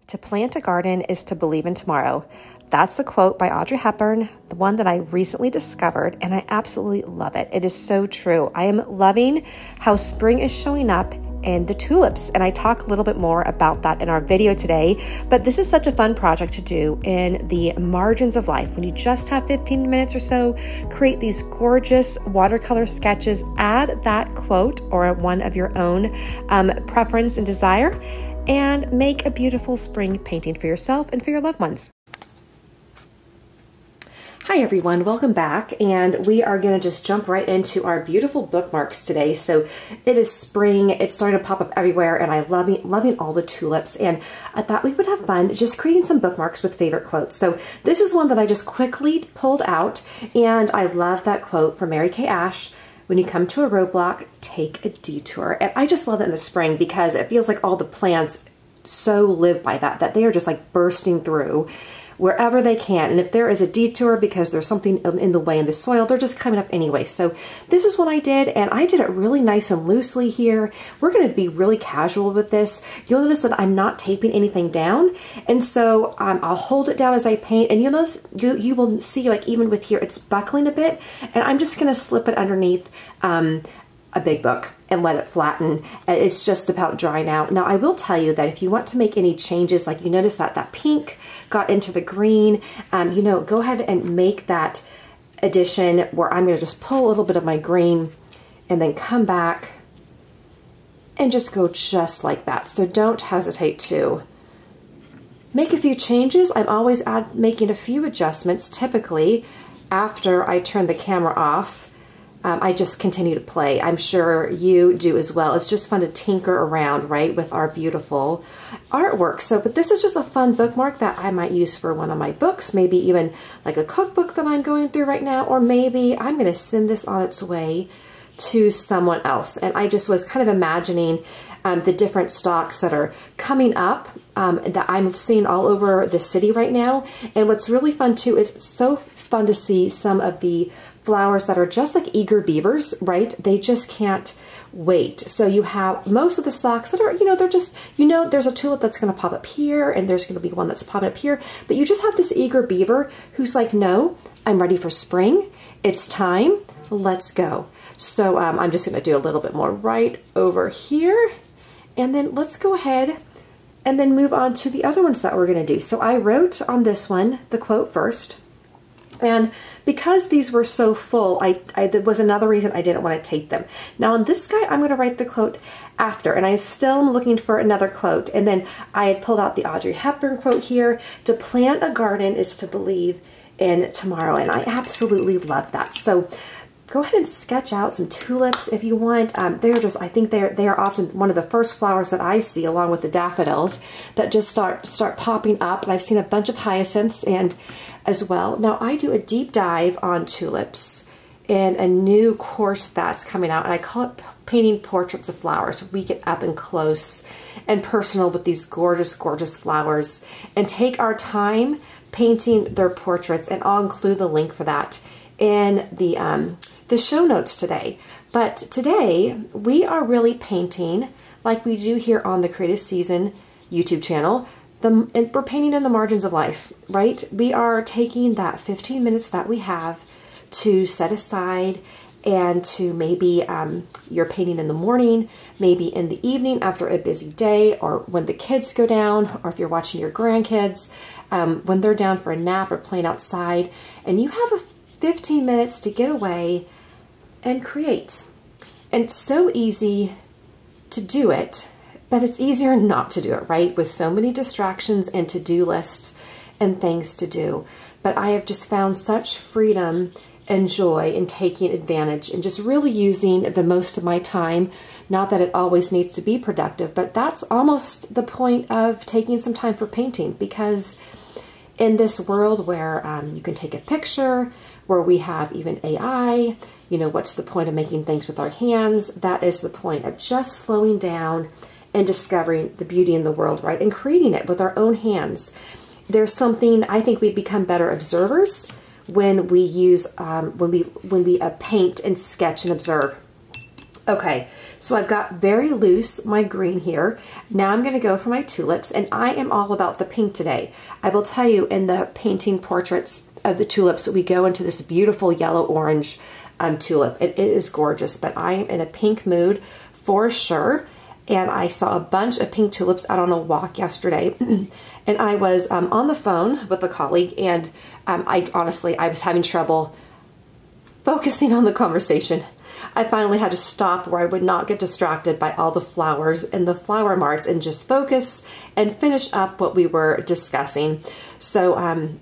To plant a garden is to believe in tomorrow. That's a quote by Audrey Hepburn, the one that I recently discovered, and I absolutely love it. It is so true. I am loving how spring is showing up in the tulips, and I talk a little bit more about that in our video today, but this is such a fun project to do in the margins of life. When you just have 15 minutes or so, create these gorgeous watercolor sketches, add that quote or one of your own preference and desire, and make a beautiful spring painting for yourself and for your loved ones. Hi everyone, welcome back, and we are going to just jump right into our beautiful bookmarks today. So it is spring, it's starting to pop up everywhere, and I'm loving all the tulips, and I thought we would have fun just creating some bookmarks with favorite quotes. So this is one that I just quickly pulled out, and I love that quote from Mary Kay Ash: "When you come to a roadblock, take a detour." And I just love it in the spring because it feels like all the plants so live by that they are just like bursting through wherever they can. And if there is a detour because there's something in the way in the soil, they're just coming up anyway. So this is what I did, and I did it really nice and loosely here. We're going to be really casual with this. You'll notice that I'm not taping anything down, and so I'll hold it down as I paint, and you'll notice, you will see, like, even with here, it's buckling a bit, and I'm just going to slip it underneath a big book and let it flatten. It's just about drying out. Now, I will tell you that if you want to make any changes, like you notice that that pink got into the green, you know, go ahead and make that addition where I'm going to just pull a little bit of my green and then come back and just go just like that. So don't hesitate to make a few changes. I'm always making a few adjustments, typically after I turn the camera off. I just continue to play. I'm sure you do as well. It's just fun to tinker around, right, with our beautiful artwork. So, but this is just a fun bookmark that I might use for one of my books, maybe even like a cookbook that I'm going through right now, or maybe I'm going to send this on its way to someone else. And I just was kind of imagining the different stalks that are coming up that I'm seeing all over the city right now. And what's really fun too is it's so fun to see some of the flowers that are just like eager beavers, right? They just can't wait. So you have most of the stalks that are, you know, they're just, you know, there's a tulip that's going to pop up here, and there's going to be one that's popping up here, but you just have this eager beaver who's like, no, I'm ready for spring. It's time. Let's go. So I'm just going to do a little bit more right over here, and then let's go ahead and then move on to the other ones that we're going to do. So I wrote on this one the quote first. And because these were so full, there was another reason I didn't want to tape them. Now on this guy, I'm going to write the quote after, and I still am looking for another quote. And then I had pulled out the Audrey Hepburn quote here: "To plant a garden is to believe in tomorrow." And I absolutely love that. So go ahead and sketch out some tulips if you want. They're just, I think they are often one of the first flowers that I see, along with the daffodils, that just start popping up. And I've seen a bunch of hyacinths and as well. Now I do a deep dive on tulips in a new course that's coming out, and I call it Painting Portraits of Flowers. We get up and close and personal with these gorgeous, gorgeous flowers and take our time painting their portraits, and I'll include the link for that in the show notes today. But today we are really painting like we do here on the Creative Season YouTube channel. And we're painting in the margins of life, right? We are taking that 15 minutes that we have to set aside, and to maybe you're painting in the morning, maybe in the evening after a busy day, or when the kids go down, or if you're watching your grandkids, when they're down for a nap or playing outside, and you have 15 minutes to get away and create. And it's so easy to do it, but it's easier not to do it, right? With so many distractions and to-do lists and things to do. But I have just found such freedom and joy in taking advantage and just really using the most of my time. Not that it always needs to be productive, but that's almost the point of taking some time for painting, because in this world where you can take a picture, where we have even AI, you know, what's the point of making things with our hands? That is the point of just slowing down and discovering the beauty in the world, right? And creating it with our own hands. There's something, I think we become better observers when we use, when we paint and sketch and observe. Okay, So I've got very loose my green here. Now I'm gonna go for my tulips, and I am all about the pink today. I will tell you, in the painting portraits of the tulips, we go into this beautiful yellow-orange tulip. It is gorgeous, but I am in a pink mood for sure. And I saw a bunch of pink tulips out on a walk yesterday. And I was on the phone with a colleague, and I was having trouble focusing on the conversation. I finally had to stop where I would not get distracted by all the flowers and the flower marts and just focus and finish up what we were discussing. So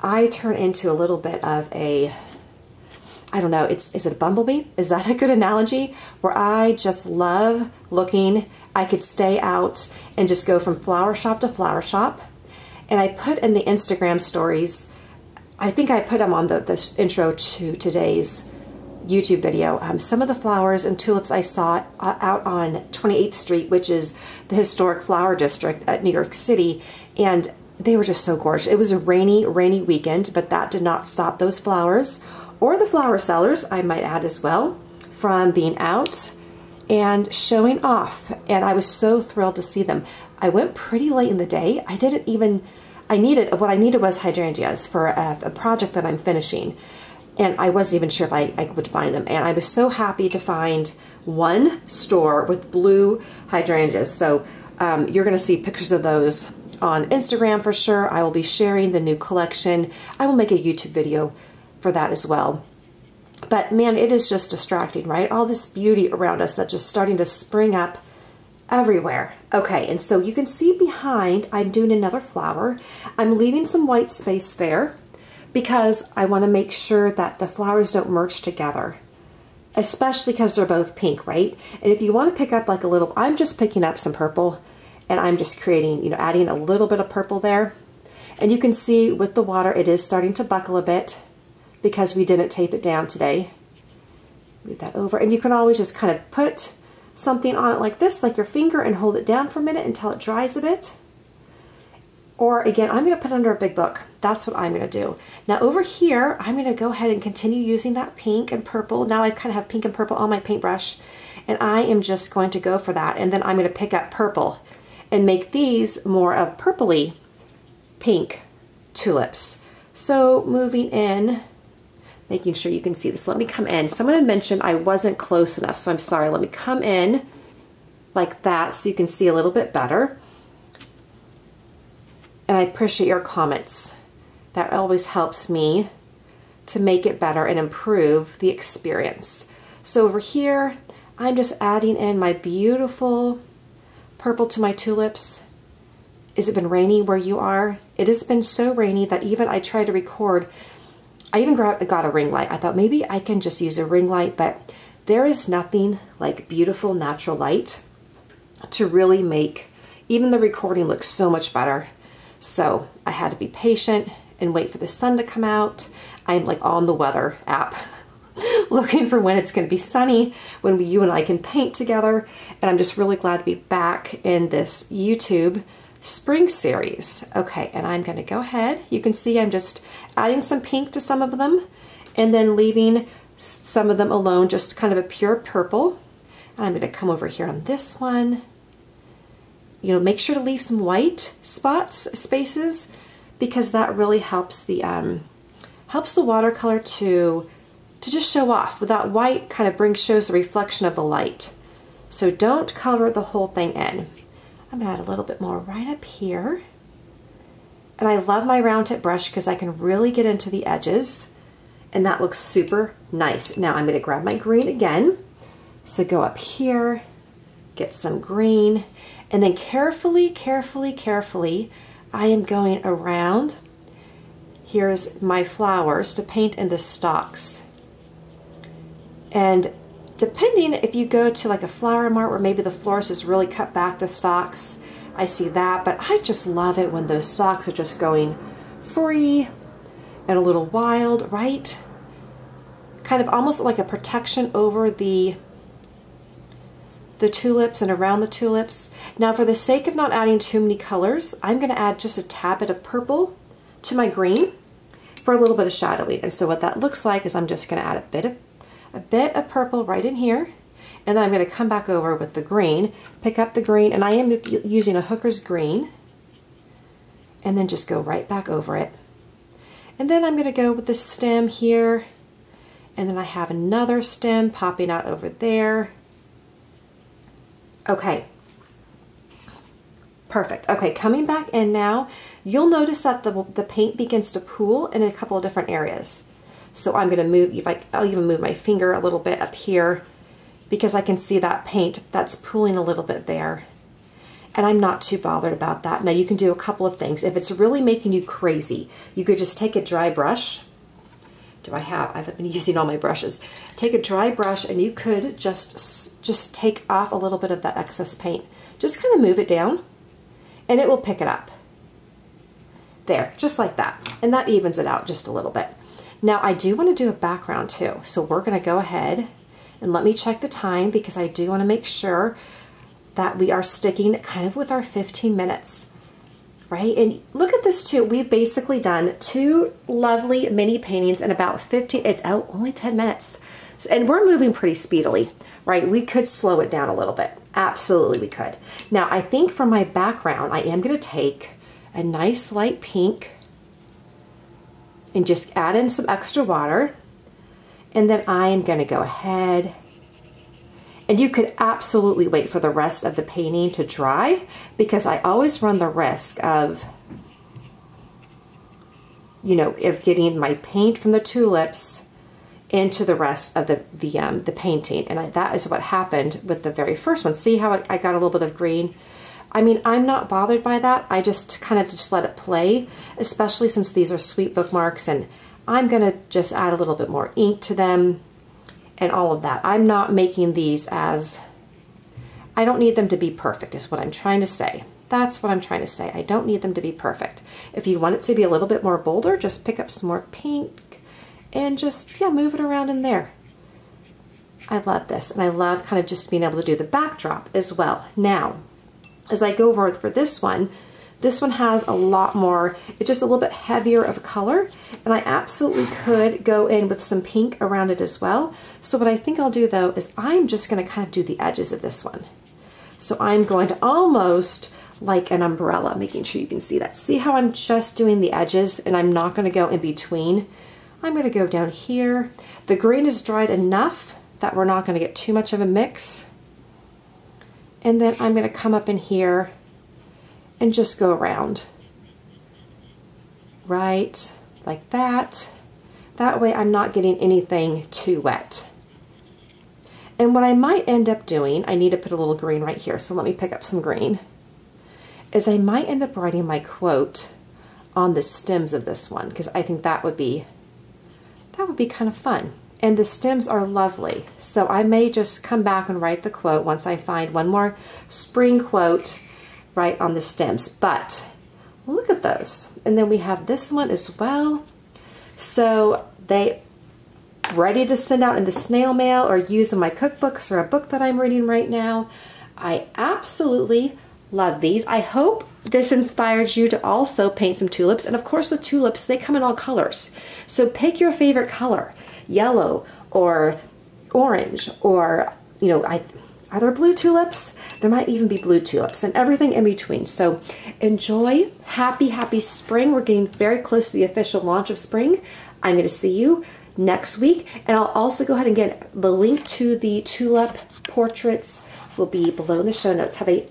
I turn into a little bit of a, I don't know, is it a bumblebee? Is that a good analogy? Where I just love looking. I could stay out and just go from flower shop to flower shop. And I put in the Instagram stories, I think I put them on the intro to today's YouTube video, some of the flowers and tulips I saw out on 28th Street, which is the historic flower district at New York City, and they were just so gorgeous. It was a rainy weekend, but that did not stop those flowers, or the flower sellers, I might add as well, from being out and showing off, and I was so thrilled to see them. I went pretty late in the day. What I needed was hydrangeas for a project that I'm finishing. And I wasn't even sure if I would find them. And I was so happy to find one store with blue hydrangeas. So you're going to see pictures of those on Instagram for sure. I will be sharing the new collection. I will make a YouTube video for that as well. But man, it is just distracting, right? All this beauty around us that's just starting to spring up everywhere. Okay, and so you can see behind, I'm doing another flower. I'm leaving some white space there, because I want to make sure that the flowers don't merge together, especially because they're both pink, right? And if you want to pick up like a little, I'm just picking up some purple, and I'm just creating, adding a little bit of purple there. And you can see with the water, it is starting to buckle a bit because we didn't tape it down today. Move that over, and you can always just kind of put something on it like this, like your finger, and hold it down for a minute until it dries a bit. Or again, I'm going to put it under a big book. That's what I'm going to do. Now over here, I'm going to go ahead and continue using that pink and purple. Now I kind of have pink and purple on my paintbrush, and I am just going to go for that. And then I'm going to pick up purple and make these more of purpley pink tulips. So moving in, making sure you can see this. Let me come in. Someone had mentioned I wasn't close enough, so I'm sorry. Let me come in like that so you can see a little bit better. And I appreciate your comments. That always helps me to make it better and improve the experience. So over here, I'm just adding in my beautiful purple to my tulips. Has it been rainy where you are? It has been so rainy that even I tried to record, I even got a ring light. I thought maybe I can just use a ring light, but there is nothing like beautiful natural light to really make even the recording look so much better. So I had to be patient and wait for the sun to come out. I'm like on the weather app looking for when it's going to be sunny, when you and I can paint together. And I'm just really glad to be back in this YouTube spring series. Okay, and I'm going to go ahead. You can see I'm just adding some pink to some of them and then leaving some of them alone, just kind of a pure purple. And I'm going to come over here on this one. Make sure to leave some white spots, spaces, because that really helps the watercolor to just show off. Without white, kind of shows the reflection of the light. So don't color the whole thing in. I'm gonna add a little bit more right up here. And I love my round tip brush because I can really get into the edges, and that looks super nice. Now I'm gonna grab my green again. So go up here, get some green. And then carefully, I am going around. Here's my flowers to paint in the stalks. And depending if you go to like a flower mart where maybe the florist has really cut back the stalks, I see that. But I just love it when those stalks are just going free and a little wild, right? Kind of almost like a protection over the tulips and around the tulips. Now for the sake of not adding too many colors, I'm going to add just a tad bit of purple to my green for a little bit of shadowing. And so what that looks like is I'm just going to add a bit of purple right in here. And then I'm going to come back over with the green, pick up the green, and I am using a Hooker's green, and then just go right back over it. And then I'm going to go with the stem here, and then I have another stem popping out over there. Okay. Perfect. Okay, coming back in now, you'll notice that the paint begins to pool in a couple of different areas. So I'm going to move, I'll even move my finger a little bit up here because I can see that paint that's pooling a little bit there. And I'm not too bothered about that. Now you can do a couple of things. If it's really making you crazy, you could just take a dry brush. I've been using all my brushes. Take a dry brush and you could just take off a little bit of that excess paint. Just kind of move it down and it will pick it up. There, just like that. And that evens it out just a little bit. Now I do want to do a background too. So we're going to go ahead and let me check the time because I do want to make sure that we are sticking kind of with our 15 minutes, right? And look at this too. We've basically done 2 lovely mini paintings in about 15, it's only 10 minutes. And we're moving pretty speedily, right? We could slow it down a little bit. Absolutely we could. Now I think for my background, I am gonna take a nice light pink and just add in some extra water. And then I am gonna go ahead, and you could absolutely wait for the rest of the painting to dry because I always run the risk of, of getting my paint from the tulips into the rest of the painting. And that is what happened with the very first one. See how I got a little bit of green? I mean, I'm not bothered by that. I just kind of just let it play, especially since these are sweet bookmarks, and I'm gonna just add a little bit more ink to them and all of that. I'm not making these I don't need them to be perfect is what I'm trying to say. That's what I'm trying to say. I don't need them to be perfect. If you want it to be a little bit more bolder, just pick up some more pink and just, yeah, move it around in there. I love this, and I love kind of just being able to do the backdrop as well. Now, as I go over for this one has a lot more, it's just a little bit heavier of a color, and I absolutely could go in with some pink around it as well. So what I think I'll do though is I'm just gonna kind of do the edges of this one. So I'm going to almost like an umbrella, making sure you can see that. See how I'm just doing the edges and I'm not gonna go in between. I'm gonna go down here. The green is dried enough that we're not gonna get too much of a mix. And then I'm gonna come up in here and just go around, right, like that. That way I'm not getting anything too wet. And what I might end up doing, I need to put a little green right here, so let me pick up some green, is I might end up writing my quote on the stems of this one, because I think that would be kind of fun. And the stems are lovely, so I may just come back and write the quote once I find one more spring quote right on the stems. But look at those. And then we have this one as well. So they ready to send out in the snail mail or use in my cookbooks or a book that I'm reading right now. I absolutely love these. I hope this inspires you to also paint some tulips. And of course with tulips, they come in all colors. So pick your favorite color, yellow or orange, or, are there blue tulips? There might even be blue tulips and everything in between. So enjoy. Happy, happy spring. We're getting very close to the official launch of spring. I'm going to see you next week. And I'll also go ahead and get the link to the tulip portraits will be below in the show notes. Have a